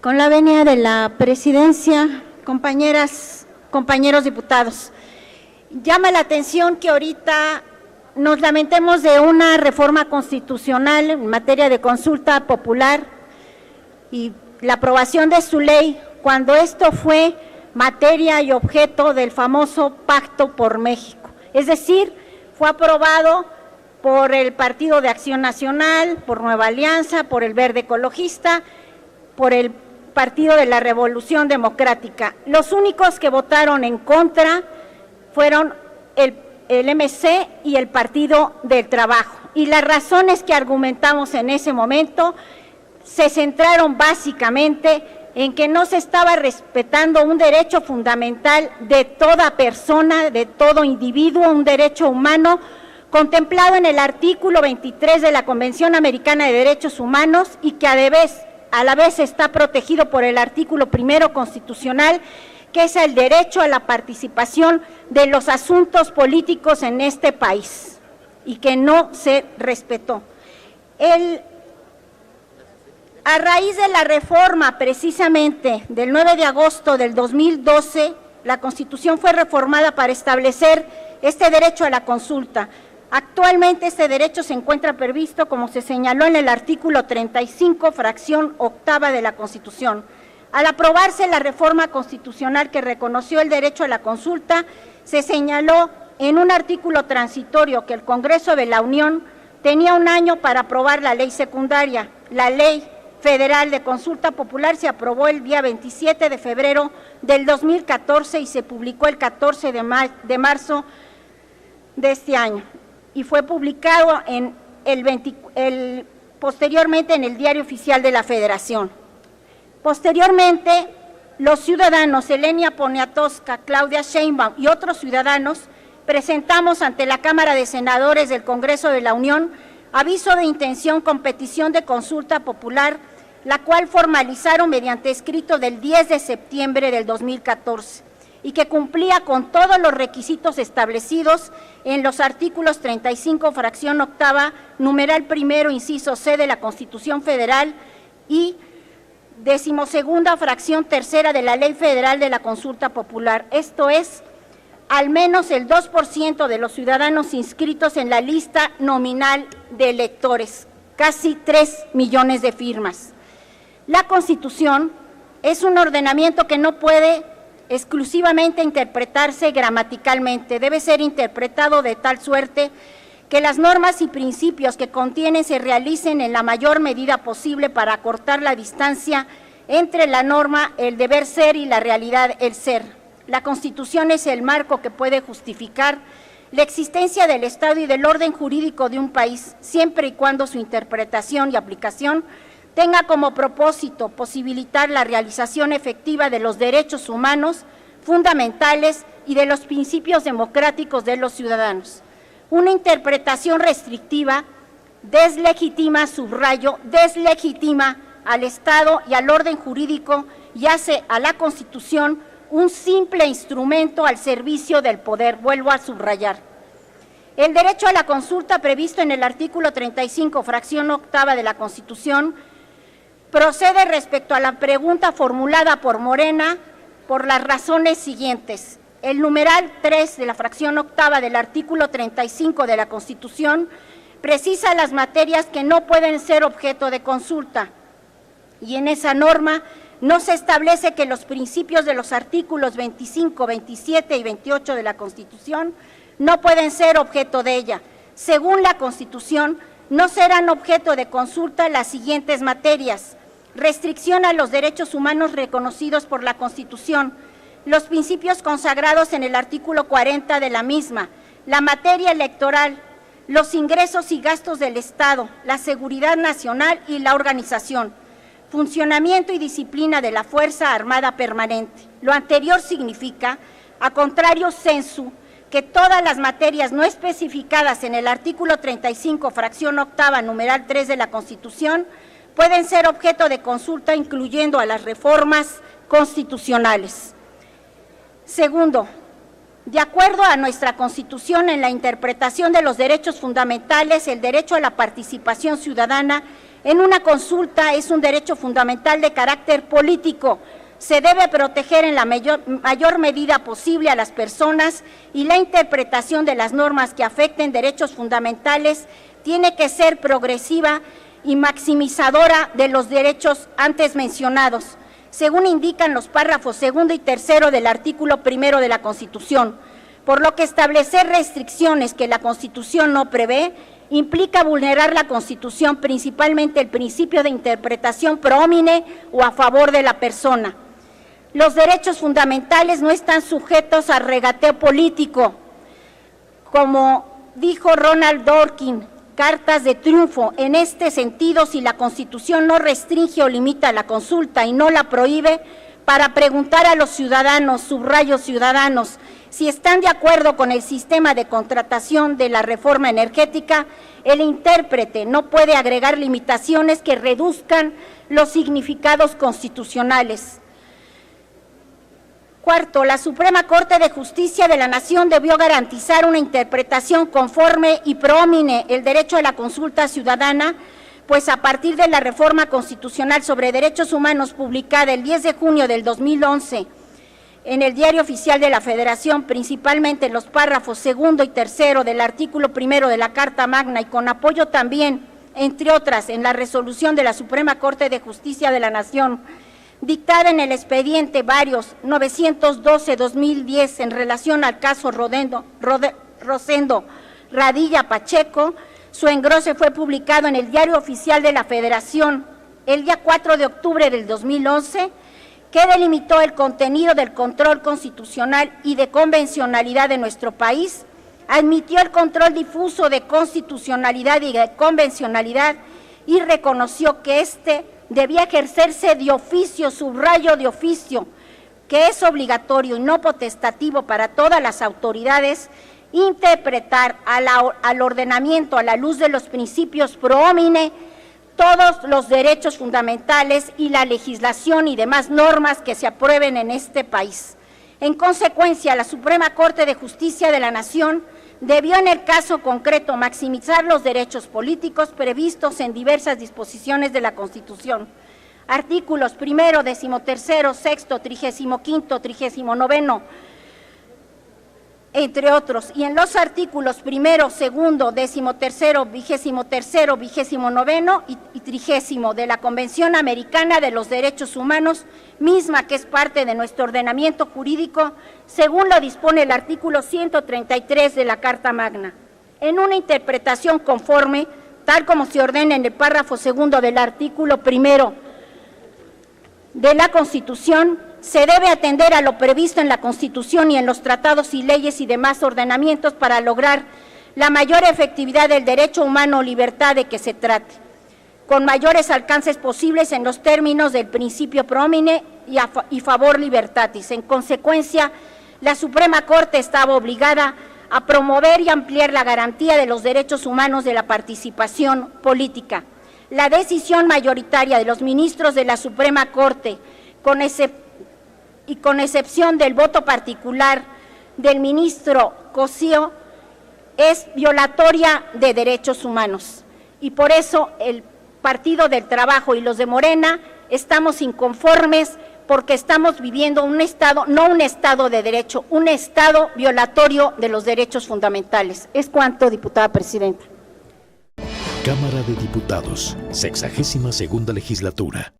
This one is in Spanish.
Con la venia de la presidencia, compañeras, compañeros diputados, llama la atención que ahorita nos lamentemos de una reforma constitucional en materia de consulta popular y la aprobación de su ley, cuando esto fue materia y objeto del famoso Pacto por México. Es decir, fue aprobado por el Partido de Acción Nacional, por Nueva Alianza, por el Verde Ecologista, por el Partido de la Revolución Democrática. Los únicos que votaron en contra fueron el MC y el Partido del Trabajo. Y las razones que argumentamos en ese momento se centraron básicamente en que no se estaba respetando un derecho fundamental de toda persona, de todo individuo, un derecho humano contemplado en el artículo 23 de la Convención Americana de Derechos Humanos y que a la vez está protegido por el artículo 1 constitucional, que es el derecho a la participación de los asuntos políticos en este país, y que no se respetó. A raíz de la reforma, precisamente, del 9 de agosto del 2012, la Constitución fue reformada para establecer este derecho a la consulta. Actualmente este derecho se encuentra previsto, como se señaló en el artículo 35, fracción octava de la Constitución. Al aprobarse la reforma constitucional que reconoció el derecho a la consulta, se señaló en un artículo transitorio que el Congreso de la Unión tenía un año para aprobar la ley secundaria. La Ley Federal de Consulta Popular se aprobó el día 27 de febrero del 2014 y se publicó el 14 de marzo de este año. Y fue publicado posteriormente en el Diario Oficial de la Federación. Posteriormente, los ciudadanos Elenia Poniatowska, Claudia Sheinbaum y otros ciudadanos presentamos ante la Cámara de Senadores del Congreso de la Unión aviso de intención con petición de consulta popular, la cual formalizaron mediante escrito del 10 de septiembre del 2014. Y que cumplía con todos los requisitos establecidos en los artículos 35, fracción octava, numeral primero, inciso C de la Constitución Federal y 12ª, fracción tercera de la Ley Federal de la Consulta Popular. Esto es, al menos el 2% de los ciudadanos inscritos en la lista nominal de electores, casi 3 millones de firmas. La Constitución es un ordenamiento que no puede exclusivamente interpretarse gramaticalmente, debe ser interpretado de tal suerte que las normas y principios que contienen se realicen en la mayor medida posible para acortar la distancia entre la norma, el deber ser y la realidad, el ser. La Constitución es el marco que puede justificar la existencia del Estado y del orden jurídico de un país, siempre y cuando su interpretación y aplicación tenga como propósito posibilitar la realización efectiva de los derechos humanos fundamentales y de los principios democráticos de los ciudadanos. Una interpretación restrictiva deslegitima, subrayo, deslegitima al Estado y al orden jurídico y hace a la Constitución un simple instrumento al servicio del poder, vuelvo a subrayar. El derecho a la consulta previsto en el artículo 35, fracción octava de la Constitución, procede respecto a la pregunta formulada por Morena por las razones siguientes. El numeral 3 de la fracción octava del artículo 35 de la Constitución precisa las materias que no pueden ser objeto de consulta y en esa norma no se establece que los principios de los artículos 25, 27 y 28 de la Constitución no pueden ser objeto de ella. Según la Constitución, no serán objeto de consulta las siguientes materias: restricción a los derechos humanos reconocidos por la Constitución, los principios consagrados en el artículo 40 de la misma, la materia electoral, los ingresos y gastos del Estado, la seguridad nacional y la organización, funcionamiento y disciplina de la Fuerza Armada Permanente. Lo anterior significa, a contrario sensu, que todas las materias no especificadas en el artículo 35, fracción octava, numeral 3 de la Constitución, pueden ser objeto de consulta, incluyendo a las reformas constitucionales. Segundo, de acuerdo a nuestra Constitución, en la interpretación de los derechos fundamentales, el derecho a la participación ciudadana en una consulta es un derecho fundamental de carácter político. Se debe proteger en la mayor medida posible a las personas y la interpretación de las normas que afecten derechos fundamentales tiene que ser progresiva y maximizadora de los derechos antes mencionados, según indican los párrafos 2 y 3 del artículo 1 de la Constitución, por lo que establecer restricciones que la Constitución no prevé implica vulnerar la Constitución, principalmente el principio de interpretación pro homine o a favor de la persona. Los derechos fundamentales no están sujetos a regateo político, como dijo Ronald Dworkin, Cartas de Triunfo. En este sentido, si la Constitución no restringe o limita la consulta y no la prohíbe, para preguntar a los ciudadanos, subrayo ciudadanos, si están de acuerdo con el sistema de contratación de la reforma energética, el intérprete no puede agregar limitaciones que reduzcan los significados constitucionales. Cuarto, la Suprema Corte de Justicia de la Nación debió garantizar una interpretación conforme y pro homine el derecho a la consulta ciudadana, pues a partir de la reforma constitucional sobre derechos humanos publicada el 10 de junio del 2011 en el Diario Oficial de la Federación, principalmente en los párrafos 2 y 3 del artículo 1 de la Carta Magna y con apoyo también, entre otras, en la resolución de la Suprema Corte de Justicia de la Nación, dictada en el expediente varios 912-2010 en relación al caso Rosendo Radilla Pacheco, su engrose fue publicado en el Diario Oficial de la Federación el día 4 de octubre del 2011, que delimitó el contenido del control constitucional y de convencionalidad de nuestro país, admitió el control difuso de constitucionalidad y de convencionalidad y reconoció que éste debía ejercerse de oficio, subrayo de oficio, que es obligatorio y no potestativo para todas las autoridades interpretar al ordenamiento a la luz de los principios pro homine todos los derechos fundamentales y la legislación y demás normas que se aprueben en este país. En consecuencia, la Suprema Corte de Justicia de la Nación debió en el caso concreto maximizar los derechos políticos previstos en diversas disposiciones de la Constitución. Artículos 1, 13, 6, 35, 39, entre otros, y en los artículos 1, 2, 13, 23, 29 y 30 de la Convención Americana de los Derechos Humanos, misma que es parte de nuestro ordenamiento jurídico, según lo dispone el artículo 133 de la Carta Magna. En una interpretación conforme, tal como se ordena en el párrafo 2 del artículo 1 de la Constitución, se debe atender a lo previsto en la Constitución y en los tratados y leyes y demás ordenamientos para lograr la mayor efectividad del derecho humano o libertad de que se trate, con mayores alcances posibles en los términos del principio pro homine y favor libertatis. En consecuencia, la Suprema Corte estaba obligada a promover y ampliar la garantía de los derechos humanos de la participación política. La decisión mayoritaria de los ministros de la Suprema Corte, con excepción del voto particular del ministro Cosío, es violatoria de derechos humanos. Y por eso el Partido del Trabajo y los de Morena estamos inconformes porque estamos viviendo un Estado, no un Estado de derecho, un Estado violatorio de los derechos fundamentales. Es cuanto, diputada presidenta. Cámara de Diputados, 62ª Legislatura.